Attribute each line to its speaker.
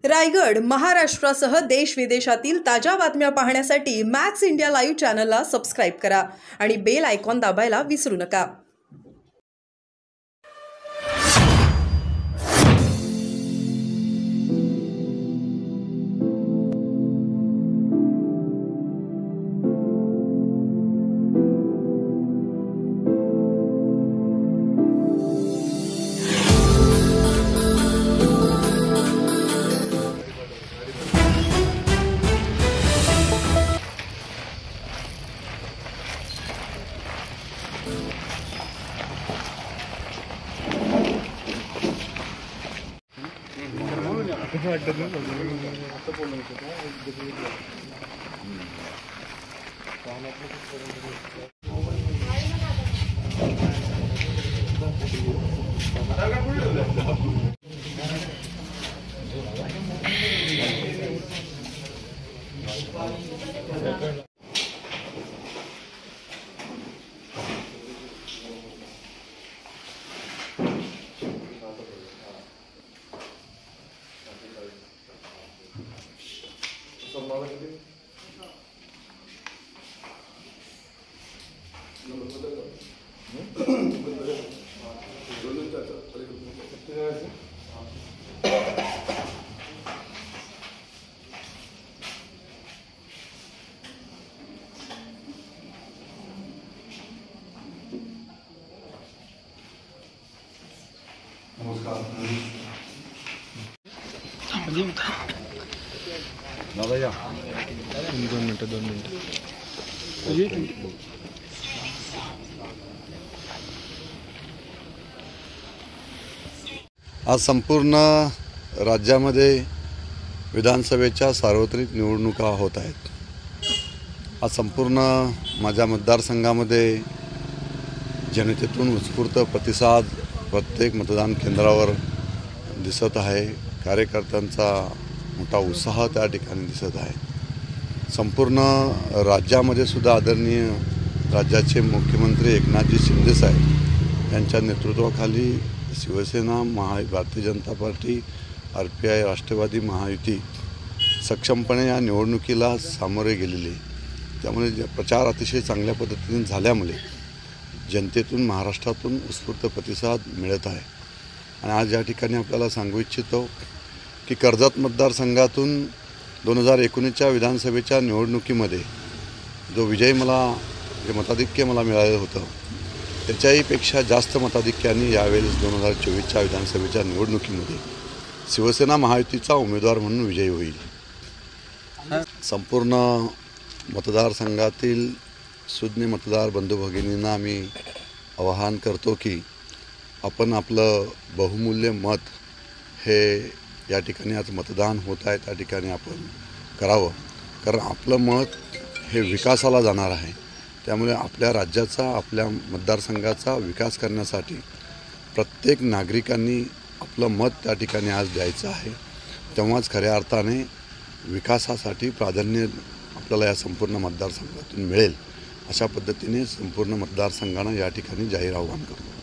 Speaker 1: रायगड महाराष्ट्रासह देश विदेशातील ताज्या बातम्या पाहण्यासाठी मॅक्स इंडिया लाईव्ह चॅनलला सबस्क्राइब करा आणि बेल आयकॉन दाबायला विसरू नका।
Speaker 2: दादा या
Speaker 3: 2 मिनिटं
Speaker 2: आज संपूर्ण राज्यामध्ये विधानसभेच्या सार्वत्रिक निवडणुका होत आहेत। आज संपूर्ण माझ्या मतदारसंघामध्ये जनतेतून उत्स्फूर्त प्रतिसाद प्रत्येक मतदान केंद्रावर दिसत आहे। कार्यकर्त्यांचा मोठा उत्साह त्या ठिकाणी दिसत आहे। संपूर्ण राज्यामध्ये सुद्धा आदरणीय राज्याचे मुख्यमंत्री एकनाथजी शिंदे साहेब यांच्या नेतृत्वाखाली शिवसेना, भारतीय जनता पार्टी, RPI, राष्ट्रवादी महायुती सक्षमपणे या निवडणुकीला सामोरे गेलेले। त्यामुळे प्रचार अतिशय चांगल्या पद्धतीने झाल्यामुळे जनतेतून, महाराष्ट्रातून उत्स्फूर्त प्रतिसाद मिळत आहे। आणि आज या ठिकाणी आपल्याला सांगू इच्छितो की कर्जत मतदारसंघातून 2019च्या विधानसभेच्या निवडणुकीमध्ये जो विजय जे मताधिक्य मला मिळालं होतं त्याच्याहीपेक्षा जास्त मताधिक्याने यावेळेस 2024च्या विधानसभेच्या निवडणुकीमध्ये शिवसेना महायुतीचा उमेदवार म्हणून विजयी होईल। संपूर्ण मतदारसंघातील सुज्ञ मतदार बंधू भगिनींना मी आवाहन करतो की आपण आपलं बहुमूल्य मत हे या ठिकाणी आज मतदान होत आहे त्या ठिकाणी आपण करावं, कारण आपलं मत हे विकासाला जाणार आहे। त्यामुळे आपल्या राज्याचा, आपल्या मतदारसंघाचा विकास करण्यासाठी प्रत्येक नागरिकांनी आपलं मत त्या ठिकाणी आज द्यायचं आहे। तेव्हाच खऱ्या अर्थाने विकासासाठी प्राधान्य आपल्याला या संपूर्ण मतदारसंघातून मिळेल। अशा पद्धतीने संपूर्ण मतदारसंघानं या ठिकाणी जाहीर आवाहन करतो।